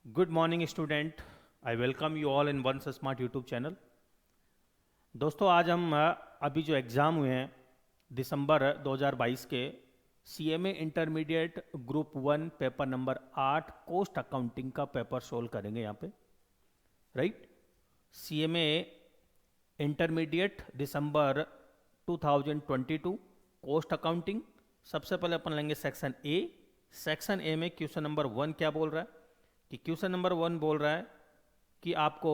Good morning student. I welcome you all in Once Smart YouTube channel. दोस्तों आज हम अभी जो एग्ज़ाम हुए हैं दिसंबर 2022 के CMA intermediate group 1 paper number 8 cost accounting का पेपर सोल्व करेंगे यहाँ पे, राइट। CMA इंटरमीडिएट दिसंबर 2022 कोस्ट अकाउंटिंग। सबसे पहले अपन लेंगे सेक्शन ए। सेक्शन ए में क्वेश्चन नंबर 1 क्या बोल रहा है कि क्वेश्चन नंबर 1 बोल रहा है कि आपको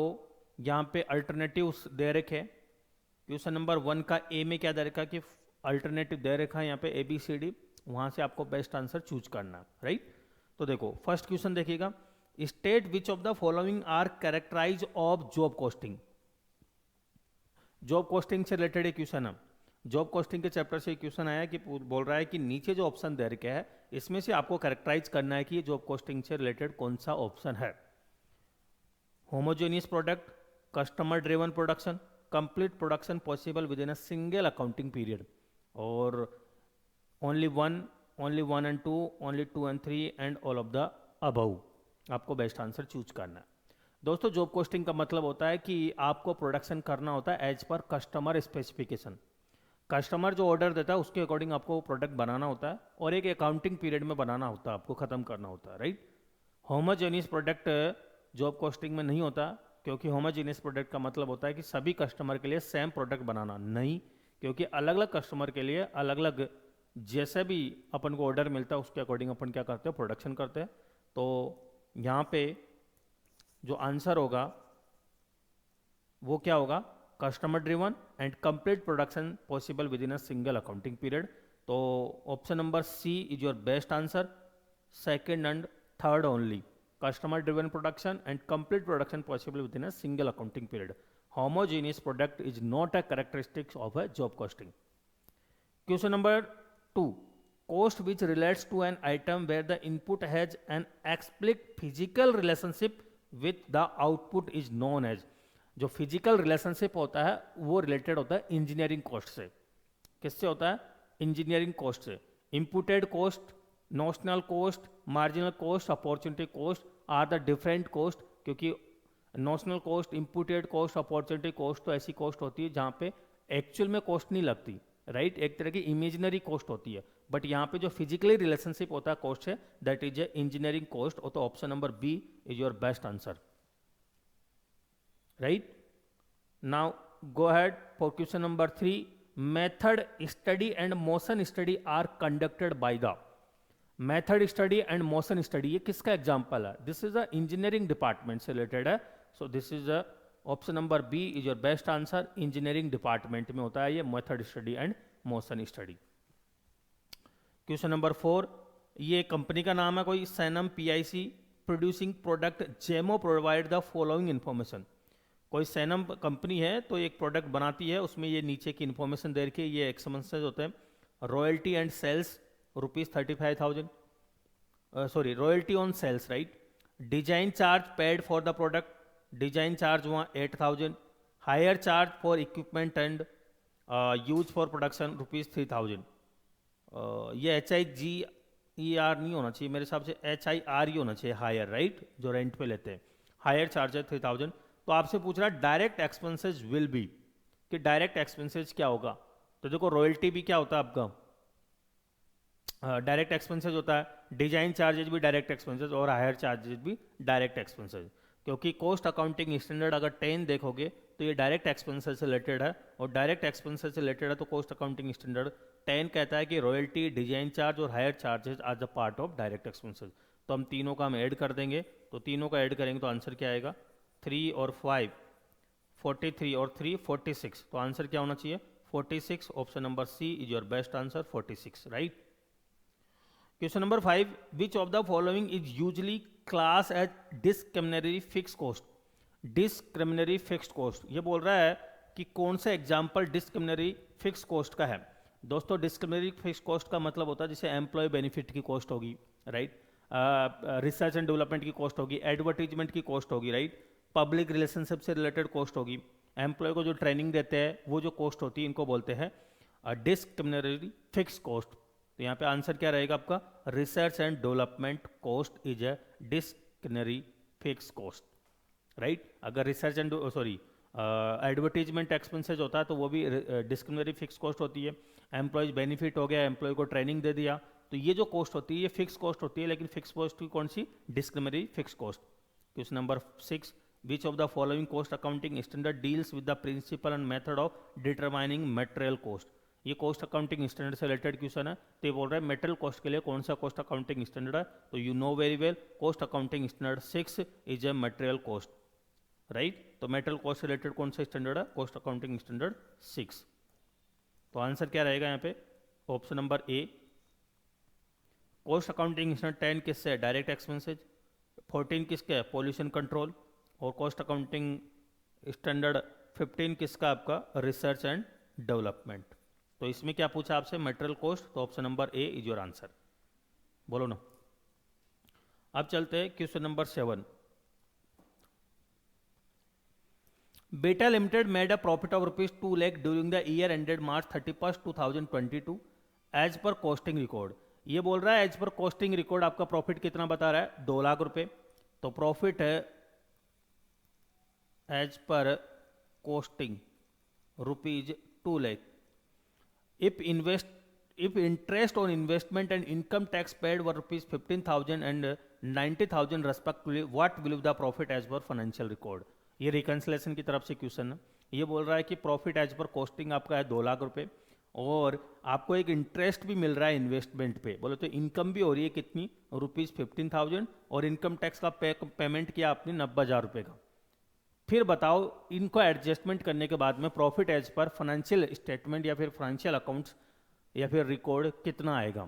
यहाँ पे अल्टरनेटिव्स दे रखे हैं। क्वेश्चन नंबर 1 का ए में क्या दे रखा है कि अल्टरनेटिव दे रखा है यहाँ पे ABCD, वहाँ से आपको बेस्ट आंसर चूज करना है, राइट। तो देखो फर्स्ट क्वेश्चन देखिएगा, state which of the following are characterise of job costing. Job costing से रिलेटेड एक क्वेश्चन है। जॉब कॉस्टिंग के चैप्टर से क्वेश्चन आया कि बोल रहा है कि नीचे जो ऑप्शन दे रखे है इसमें से आपको कैरेक्टराइज करना है कि ये जॉब कॉस्टिंग से रिलेटेड कौन सा ऑप्शन है। Homogeneous product, customer driven production, complete production possible within a single accounting period, और only one and two, only 2 and 3 and all of the above. आपको बेस्ट आंसर चूज करना है। दोस्तों job costing का मतलब होता है कि आपको प्रोडक्शन करना होता है as per customer specification. Customer जो ऑर्डर देता है उसके अकॉर्डिंग आपको प्रोडक्ट बनाना होता है और एक अकाउंटिंग पीरियड में बनाना होता है, आपको खत्म करना होता है, right. Homogeneous product job costing में नहीं होता, क्योंकि होमोजेनियस प्रोडक्ट का मतलब होता है कि सभी कस्टमर के लिए सेम प्रोडक्ट बनाना नहीं, क्योंकि अलग अलग कस्टमर के लिए अलग अलग जैसे भी अपन को ऑर्डर मिलता है उसके अकॉर्डिंग अपन क्या करते हैं, प्रोडक्शन करते हैं। तो यहाँ पे जो आंसर होगा वो क्या होगा, customer driven and complete production possible within a single accounting period. तो option number C is your best answer, second and third only, customer driven production and complete production possible within a single accounting period. Homogeneous product is not a characteristics of a job costing. Question number 2, cost which relates to an item where the input has an explicit physical relationship with the output is known as। जो physical relationship होता है वो related होता है engineering cost से। किससे होता है, इंजीनियरिंग कॉस्ट से। Imputed cost, notional cost, marginal cost, opportunity cost are the different cost, क्योंकि notional cost, imputed cost, opportunity cost तो ऐसी कॉस्ट होती है जहाँ पे एक्चुअल में कॉस्ट नहीं लगती, राइट, एक तरह की इमेजिनरी कॉस्ट होती है। बट यहाँ पे जो फिजिकली रिलेशनशिप होता है कॉस्ट से, that is a engineering cost. तो option number B is your best answer, right. Now go ahead for question number 3, method study and motion study are conducted by the. Method study and motion study ये किसका example है, this is a engineering department से related है। So this is a option number B is your best answer, engineering department में होता है ये method study and motion study. Question number 4, ये कंपनी का नाम है कोई, सैनम PIC प्रोड्यूसिंग प्रोडक्ट जेमो प्रोवाइड द फॉलोइंग इन्फॉर्मेशन। कोई सैनम कंपनी है तो एक प्रोडक्ट बनाती है, उसमें ये नीचे की इन्फॉर्मेशन दे रखी है, ये एक्सपेंसेस होते हैं। Royalty and sales ₹35,000, sorry royalty on sales, right. Design charge paid for the product, design charge हुआ 8,000। Hire charge for equipment and use for production ₹3,000। ये HIGER नहीं होना चाहिए मेरे हिसाब से, HIRE होना चाहिए, हायर, राइट, जो रेंट पे लेते हैं। हायर चार्ज है 3,000। तो आपसे पूछ रहा है डायरेक्ट एक्सपेंसेस विल बी, कि डायरेक्ट एक्सपेंसेस क्या होगा। तो देखो रॉयल्टी भी क्या होता है आपका, डायरेक्ट एक्सपेंसेस होता है, डिजाइन चार्जेज भी डायरेक्ट एक्सपेंसेस और हायर चार्जेज भी डायरेक्ट एक्सपेंसेस। क्योंकि कॉस्ट अकाउंटिंग स्टैंडर्ड अगर 10 देखोगे तो ये डायरेक्ट एक्सपेंसेस से रिलेटेड है, और डायरेक्ट एक्सपेंसेस से रिलेटेड है तो कॉस्ट अकाउंटिंग स्टैंडर्ड 10 कहता है कि रॉयल्टी, डिजाइन चार्ज और hire charges are the part of direct expenses. तो हम तीनों का हम ऐड कर देंगे, तो तीनों का ऐड करेंगे तो आंसर क्या आएगा, 3 और 5 43 और 3 46। तो आंसर क्या होना चाहिए, 46। Option number C is your best answer, 46, right. Question number 5, which of the following is usually class as discretionary fixed cost. Discretionary fixed cost, ये बोल रहा है कि कौन सा एग्जाम्पल डिस्क्रिमिनरी फिक्स कॉस्ट का है। दोस्तों डिस्क्रिमिनरी फिक्स कॉस्ट का मतलब होता है जैसे एम्प्लॉय बेनिफिट की कॉस्ट होगी, राइट, रिसर्च एंड डेवलपमेंट की कॉस्ट होगी, एडवर्टीजमेंट की कॉस्ट होगी, राइट, पब्लिक रिलेशनशिप से रिलेटेड कॉस्ट होगी, एम्प्लॉय को जो ट्रेनिंग देते हैं वो जो कॉस्ट होती है, इनको बोलते हैं डिस्क्रिमिनरी फिक्स कॉस्ट। तो यहाँ पे आंसर क्या रहेगा आपका, research and development cost is a discretionary fixed cost, right. अगर research and sorry advertisement expenses होता है तो वो भी डिस्क्रिमिनरी फिक्स कॉस्ट होती है। एम्प्लॉयज बेनिफिट हो गया, एम्प्लॉय को ट्रेनिंग दे दिया, तो ये जो कॉस्ट होती है ये फिक्स कॉस्ट होती है, लेकिन फिक्स कॉस्ट की कौन सी, discretionary fixed cost. Question number 6, which of the following cost accounting standard deals with the principle and method of determining material cost. ये कॉस्ट अकाउंटिंग स्टैंडर्ड से रिलेटेड क्वेश्चन है, तो ये बोल रहा है मेटेरियल कॉस्ट के लिए कौन सा कॉस्ट अकाउंटिंग स्टैंडर्ड है, तो you know very well cost accounting standard 6 is a material cost, right. तो मेटेरियल कॉस्ट से रिलेटेड कौन सा स्टैंडर्ड है, कॉस्ट अकाउंटिंग स्टैंडर्ड 6। तो आंसर क्या रहेगा यहाँ पे, ऑप्शन नंबर ए। कॉस्ट अकाउंटिंग स्टैंडर्ड 10 किससे है, डायरेक्ट एक्सपेंसेज, 14 किसका है, पॉल्यूशन कंट्रोल, और कॉस्ट अकाउंटिंग स्टैंडर्ड 15 किसका आपका, रिसर्च एंड डेवलपमेंट। तो इसमें क्या पूछा आपसे, मटेरियल कॉस्ट, तो option number A is your answer, बोलो ना। अब चलते हैं question number 7। Beta limited made a profit of ₹2 lakh during the year ended March 31, 2022 as per costing record. ये बोल रहा है एज पर कॉस्टिंग रिकॉर्ड आपका प्रॉफिट कितना बता रहा है, 2 लाख रुपए। तो प्रॉफिट है as per costing ₹2 lakh. If interest on investment and income tax paid were ₹15,000 and 90,000 respectively, what will be the profit as per financial record? ये रिकन्सिलेशन की तरफ से क्वेश्चन है। ये बोल रहा है कि प्रॉफिट एज पर कॉस्टिंग आपका है 2 लाख रुपए, और आपको एक इंटरेस्ट भी मिल रहा है इन्वेस्टमेंट पे, बोले तो इनकम भी हो रही है कितनी, ₹15,000, और इनकम टैक्स का पेमेंट किया आपने 90,000 रुपये का। फिर बताओ इनको एडजस्टमेंट करने के बाद में profit as per financial statement या फिर फाइनेंशियल अकाउंट्स या फिर रिकॉर्ड कितना आएगा।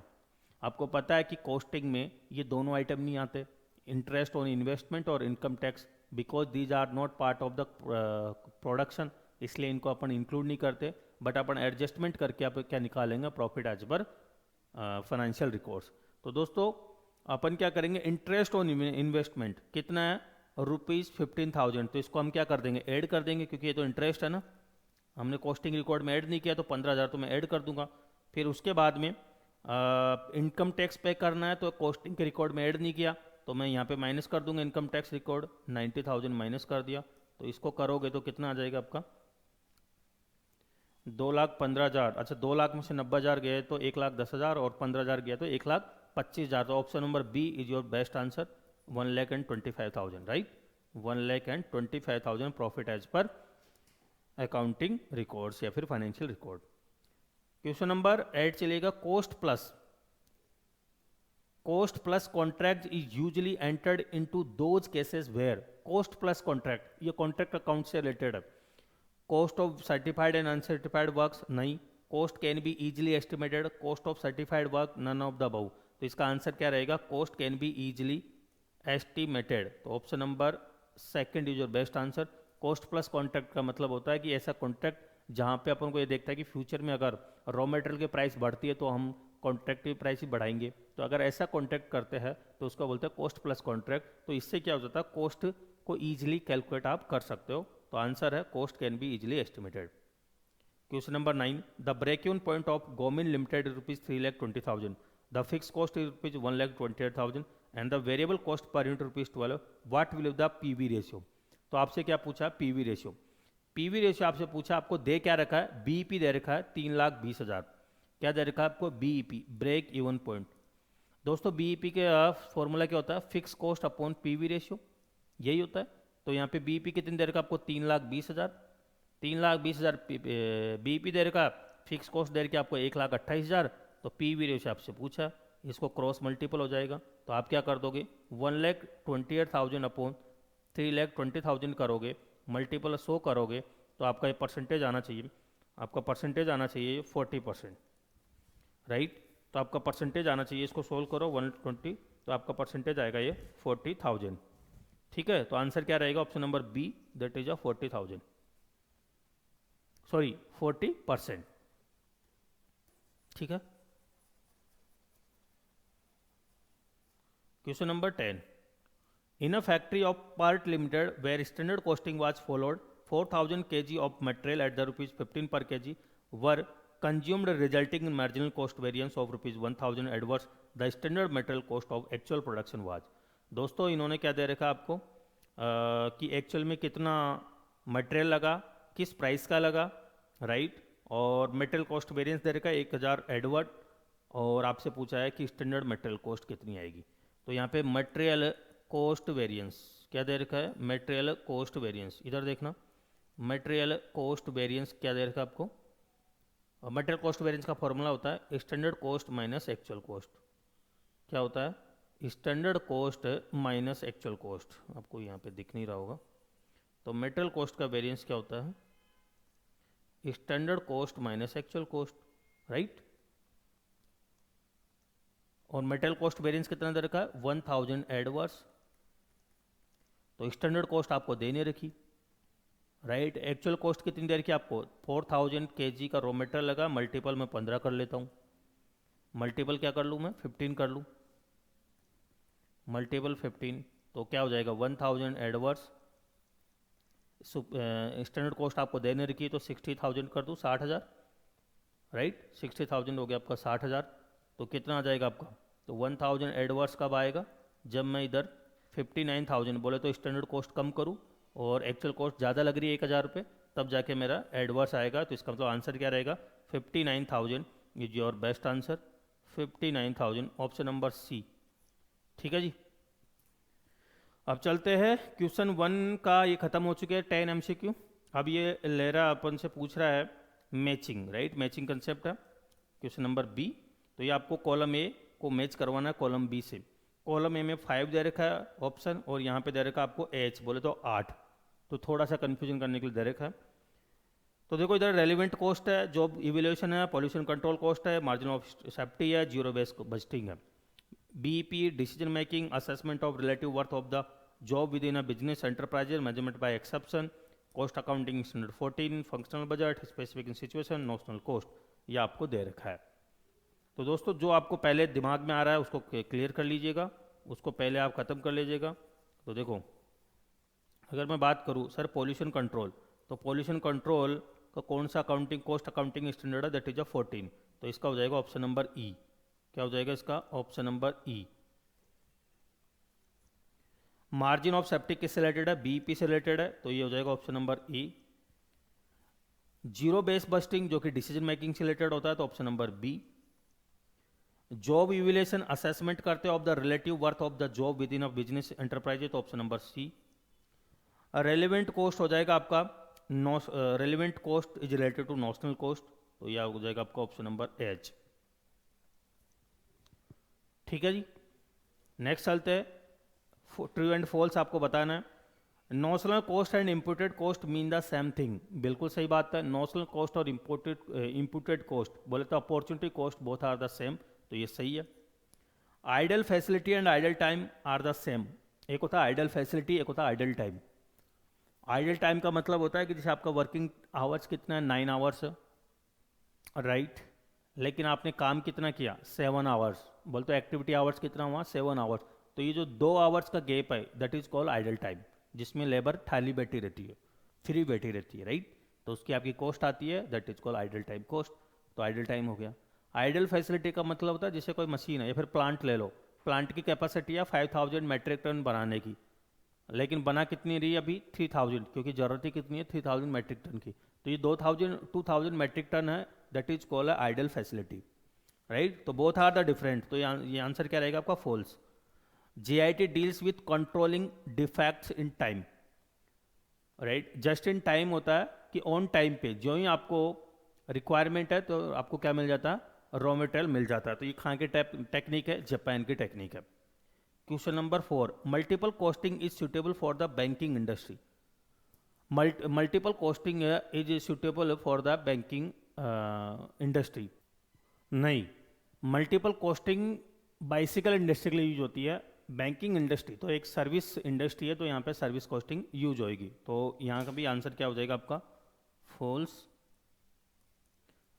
आपको पता है कि कॉस्टिंग में ये दोनों आइटम नहीं आते, इंटरेस्ट ऑन इन्वेस्टमेंट और income tax, because these are not part of the production, इसलिए इनको अपन इंक्लूड नहीं करते। बट अपन एडजस्टमेंट करके आप क्या निकालेंगे, profit as per financial records. तो दोस्तों अपन क्या करेंगे, इंटरेस्ट ऑन इन्वेस्टमेंट कितना है, ₹15,000, तो इसको हम क्या कर देंगे, ऐड कर देंगे, क्योंकि ये तो इंटरेस्ट है ना, हमने कॉस्टिंग रिकॉर्ड में ऐड नहीं किया, तो 15,000 तो मैं ऐड कर दूंगा। फिर उसके बाद में इनकम टैक्स पे करना है, तो कॉस्टिंग के रिकॉर्ड में ऐड नहीं किया, तो मैं यहाँ पे माइनस कर दूंगा इनकम टैक्स रिकॉर्ड, 90,000 माइनस कर दिया, तो इसको करोगे तो कितना आ जाएगा आपका, 2,15,000। अच्छा 2 लाख में से 90,000 गए तो 1,10,000, और 15,000 गया तो 1,25,000। तो option number B is your best answer, 1,25,000, right. 1,25,000 profit as per accounting records या फिर फाइनेंशियल रिकॉर्ड। क्वेश्चन नंबर 8 चलेगा, cost plus contract is usually entered into those cases where cost plus contract, ये कॉन्ट्रैक्ट अकाउंट से related है। Cost of certified and uncertified works नहीं, cost can be easily estimated, cost of certified work none of the above. तो इसका answer क्या रहेगा, cost can be easily estimated. तो option number second is your best answer. Cost plus contract का मतलब होता है कि ऐसा कॉन्ट्रैक्ट जहाँ पे अपन को ये देखता है कि फ्यूचर में अगर रॉ मटेरियल की प्राइस बढ़ती है तो हम कॉन्ट्रैक्ट की प्राइस ही बढ़ाएंगे, तो अगर ऐसा कॉन्ट्रैक्ट करते हैं तो उसको बोलते हैं कॉस्ट प्लस कॉन्ट्रैक्ट। तो इससे क्या हो जाता है, कॉस्ट को ईजिली कैलकुलेट आप कर सकते हो। तो आंसर है cost can be easily estimated. Question number 9, the break even point of गोमिन limited ₹3,20,000, the fixed cost is ₹1,28,000 and the variable cost per unit ₹12, what will the PV ratio. तो आपसे क्या पूछा, पीवी रेशियो। पीवी रेशियो आपसे पूछा, आपको दे क्या रखा है, बीईपी दे रखा है 3,20,000। क्या दे रखा है आपको, बीईपी, ब्रेक इवन पॉइंट। दोस्तों बीईपी के फॉर्मूला क्या होता है, fix cost upon PV ratio, यही होता है। तो यहाँ पे बीईपी कितने दे रखा है आपको, 3,20,000। 3,20,000 बीईपी दे रखा, फिक्स कॉस्ट दे रखा आपको 1,28,000। तो पीवी रेशियो आपसे पूछा, इसको क्रॉस मल्टीपल हो जाएगा, तो आप क्या कर दोगे, 1,28,000 अपॉन 3,20,000 करोगे, मल्टीपल 100 करोगे, तो आपका ये परसेंटेज आना चाहिए, आपका परसेंटेज आना चाहिए 40%, राइट। तो आपका परसेंटेज आना चाहिए, इसको सोल्व करो 120, तो आपका परसेंटेज आएगा ये 40,000, ठीक है। तो आंसर क्या रहेगा, option number B, that is 40,000, sorry 40%, ठीक है। Question number 10, in a factory of part limited where standard costing was followed, 4,000 kg of material at the ₹15 per kg were consumed, resulting in marginal cost variance of ₹1,000 adverse the standard material cost of actual production was। दोस्तों इन्होंने क्या दे रखा आपको, कि actual में कितना material लगा, किस प्राइस का लगा, राइट। और मटेरियल कॉस्ट वेरिएंस दे रखा है 1000 एडवर्ड, और आपसे पूछा है कि स्टैंडर्ड मटेरियल कॉस्ट कितनी आएगी। तो यहाँ पे मटेरियल कॉस्ट वेरिएंस क्या दे रखा है, मटेरियल कॉस्ट वेरिएंस, इधर देखना, मटेरियल कॉस्ट वेरिएंस क्या दे रखा है आपको। मटेरियल कॉस्ट वेरिएंस का फॉर्मूला होता है standard cost minus actual cost. क्या होता है, standard cost minus actual cost, आपको यहाँ पे दिख नहीं रहा होगा। तो मटेरियल कॉस्ट का वेरिएंस क्या होता है, standard cost minus actual cost, right. और मटेरियल कॉस्ट वेरिएंस कितना दे रखा है 1000 एडवर्स, तो स्टैंडर्ड कॉस्ट आपको दे नहीं रखी, राइट। एक्चुअल कॉस्ट कितनी दे रखी है आपको, 4000 kg का रॉ मटेरियल लगा, मल्टीपल में 15 कर लेता हूँ, मल्टीपल क्या कर लूँ मैं 15 कर लूँ, मल्टीपल 15, तो क्या हो जाएगा 1000 एडवर्स। स्टैंडर्ड कॉस्ट आपको देने रखी है तो 60,000 कर दूँ 60,000, राइट। 60,000 हो गया आपका 60,000, तो कितना आ जाएगा आपका, तो 1000 एडवर्स कब आएगा, जब मैं इधर 59,000 बोले तो स्टैंडर्ड कॉस्ट कम करूँ और एक्चुअल कॉस्ट ज़्यादा लग रही है 1000 रुपये, तब जाके मेरा एडवर्स आएगा। तो इसका मतलब आंसर क्या रहेगा 59,000 is your best answer, 59,000 option number C, ठीक है जी। अब चलते हैं क्वेश्चन 1 का, ये खत्म हो चुके हैं 10 MCQ। अब ये ले रहा अपन से पूछ रहा है मैचिंग, राइट, मैचिंग कंसेप्ट है क्वेश्चन नंबर बी। तो ये आपको कॉलम ए को मैच करवाना है कॉलम बी से। कॉलम ए में 5 दे रखा है ऑप्शन, और यहाँ पे दे रखा है आपको एच बोले तो 8, तो थोड़ा सा कन्फ्यूजन करने के लिए दे रखा है। तो देखो इधर रेलिवेंट कॉस्ट है, जॉब इवेल्यूएशन है, पॉल्यूशन कंट्रोल कॉस्ट है, मार्जिन ऑफ सेफ्टी है, जीरो बेस बजटिंग है। BEP decision making, assessment of relative worth of the job within a business enterprise, measurement by exception, cost accounting standard 14, functional budget, specific in situation, notional cost, ये आपको दे रखा है। तो दोस्तों जो आपको पहले दिमाग में आ रहा है उसको क्लियर कर लीजिएगा, उसको पहले आप ख़त्म कर लीजिएगा। तो देखो अगर मैं बात करूँ सर पॉल्यूशन कंट्रोल, तो पॉल्यूशन कंट्रोल का कौन सा अकाउंटिंग कॉस्ट अकाउंटिंग स्टैंडर्ड है, दैट इज अ 14, तो इसका हो जाएगा ऑप्शन नंबर ई। क्या हो जाएगा इसका, option number E. Margin of safety किससे रिलेटेड है, बीईपी से रिलेटेड है, तो ये हो जाएगा option number E. Zero base budgeting जो कि डिसीजन मेकिंग से रिलेटेड होता है, तो option number B. Job evaluation assessment करते हैं of the relative worth of the job within a business enterprise, तो option number C. Relevant cost हो जाएगा आपका relevant cost is related to notional cost, तो यह हो जाएगा आपका ऑप्शन नंबर एच, ठीक है जी। नेक्स्ट चलते हैं ट्रू एंड फॉल्स आपको बताना है। Notional cost and imported cost mean the same thing, बिल्कुल सही बात है। नॉशनल कॉस्ट और इम्पोर्टेड कॉस्ट बोले तो opportunity cost both are the same, तो ये सही है। Idle facility and idle time are the same, एक होता है आइडल फैसिलिटी, एक होता है आइडल टाइम। आइडल टाइम का मतलब होता है कि जैसे आपका वर्किंग आवर्स कितना है 9 आवर्स, राइट, लेकिन आपने काम कितना किया 7 आवर्स, बोलते तो एक्टिविटी आवर्स कितना हुआ 7 आवर्स, तो ये जो 2 आवर्स का गैप है that is called idle time, जिसमें लेबर खाली बैठी रहती है, फ्री बैठी रहती है, राइट, तो उसकी आपकी कॉस्ट आती है that is called idle time cost, तो आइडल टाइम हो गया। आइडल फैसिलिटी का मतलब होता है जैसे कोई मशीन है या फिर प्लांट ले लो, प्लांट की कैपेसिटी है 5000 मेट्रिक टन बनाने की, लेकिन बना कितनी रही अभी 3000, क्योंकि ज़रूरत ही कितनी है 3000 मेट्रिक टन की, तो ये 2000 मेट्रिक टन है, that is called idle facility, right. तो बोथ आर द डिफरेंट, तो ये आंसर क्या रहेगा आपका false. JIT deals with controlling defects in time, right, just in time होता है कि ऑन टाइम पे जो ही आपको रिक्वायरमेंट है तो आपको क्या मिल जाता है, रॉ मटेरियल मिल जाता है, तो ये कहाँ की टेक्निक है, जापान की टेक्निक है। Question number 4, multiple costing is suitable for the banking industry, multiple costing is suitable for the banking industry, नहीं, मल्टीपल कॉस्टिंग बाइसिकल इंडस्ट्री के लिए यूज होती है, बैंकिंग इंडस्ट्री तो एक सर्विस इंडस्ट्री है, तो यहाँ पे सर्विस कॉस्टिंग यूज होएगी, तो यहाँ का भी आंसर क्या हो जाएगा आपका फॉल्स।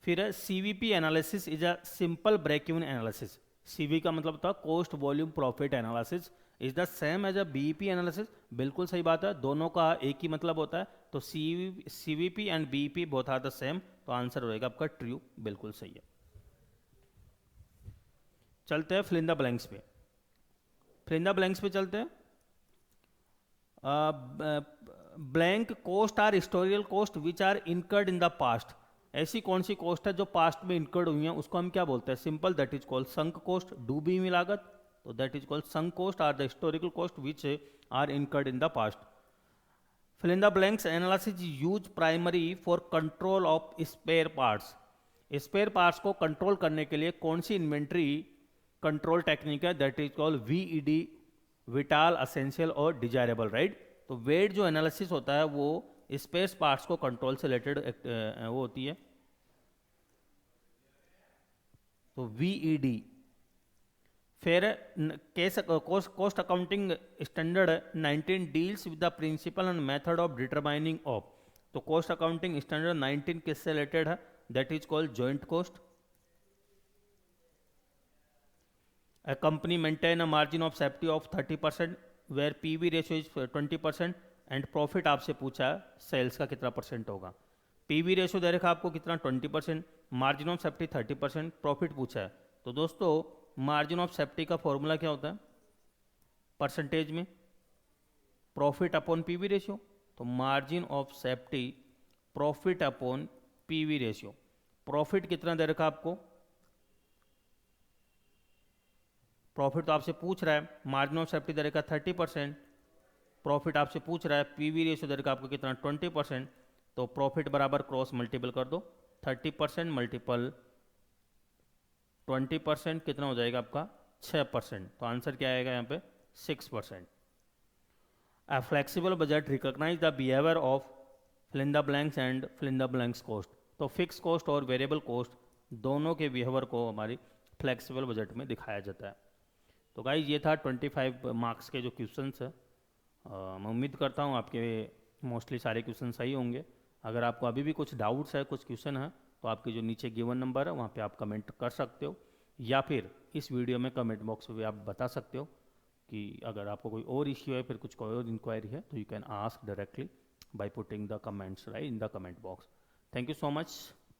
फिर है CVP analysis is a simple break even analysis, CV का मतलब था cost volume profit analysis, is the same as a BEP analysis, बिल्कुल सही बात है, दोनों का एक ही मतलब होता है, तो CVP and BEP both are the same, तो आंसर होएगा आपका ट्रू, बिल्कुल सही है। चलते हैं फिल इन द ब्लैंक्स पे, फिल इन द ब्लैंक्स पे चलते हैं। Blank cost are historical cost which are incurred in the past. ऐसी कौन सी कोस्ट है जो पास्ट में इनकर्ड हुई हैं, उसको हम क्या बोलते हैं? Simple, that is called sunk cost. डूबी हुई लागत, तो that is called sunk cost are the historical cost which are incurred in the past. Fill in the blanks analysis use primary for control of spare parts. Spare parts को control करने के लिए कौन सी इन्वेंट्री कंट्रोल टेक्निक है? That is called VED, vital, essential और desirable, right. तो wait जो एनालिसिस होता है वो स्पेस पार्ट्स को कंट्रोल से रिलेटेड वो होती है, तो वीईडी। फिर case cost accounting standard 19 deals with the principle and method of determining of. तो कॉस्ट अकाउंटिंग स्टैंडर्ड 19 किससे रिलेटेड है? That is called joint cost. A company maintain a margin of safety of 30% where PV ratio is 20% and profit आपसे पूछा है sales का कितना percent होगा। PV ratio दे रखा आपको कितना? 20%, मार्जिन ऑफ सेफ्टी 30%, प्रॉफिट पूछा है। तो दोस्तों मार्जिन ऑफ सेफ्टी का फॉर्मूला क्या होता है परसेंटेज में? Profit upon PV ratio. तो margin of safety profit upon PV ratio. Profit कितना दे रखा आपको? प्रॉफिट तो आपसे पूछ रहा है, मार्जिन ऑफ सेफ्टी दे रखा 30%, प्रॉफिट आपसे पूछ रहा है, पीवी रेशियो दे रखा आपको कितना? 20%। तो प्रॉफिट बराबर क्रॉस मल्टीपल कर दो, 30% मल्टीपल 20% कितना हो जाएगा आपका? 6%। तो आंसर क्या आएगा यहाँ पे? 6%। A flexible budget recognize the behavior of fill in the blanks and fill in the blanks cost। तो फिक्स कॉस्ट और वेरिएबल कॉस्ट दोनों के बिहेवियर को हमारी फ्लेक्सिबल बजट में दिखाया जाता है। तो गाइज ये था 25 मार्क्स के जो क्वेश्चंस है। मैं उम्मीद करता हूँ आपके मोस्टली सारे क्वेश्चन सही होंगे। अगर आपको अभी भी कुछ डाउट्स है, कुछ क्वेश्चन है, तो आपके जो नीचे गिवन नंबर है वहाँ पे आप कमेंट कर सकते हो, या फिर इस वीडियो में कमेंट बॉक्स में भी आप बता सकते हो कि अगर आपको कोई और इश्यू है, फिर कुछ कोई और इंक्वायरी है, तो you can ask directly by putting the comments right in the comment box. Thank you so much.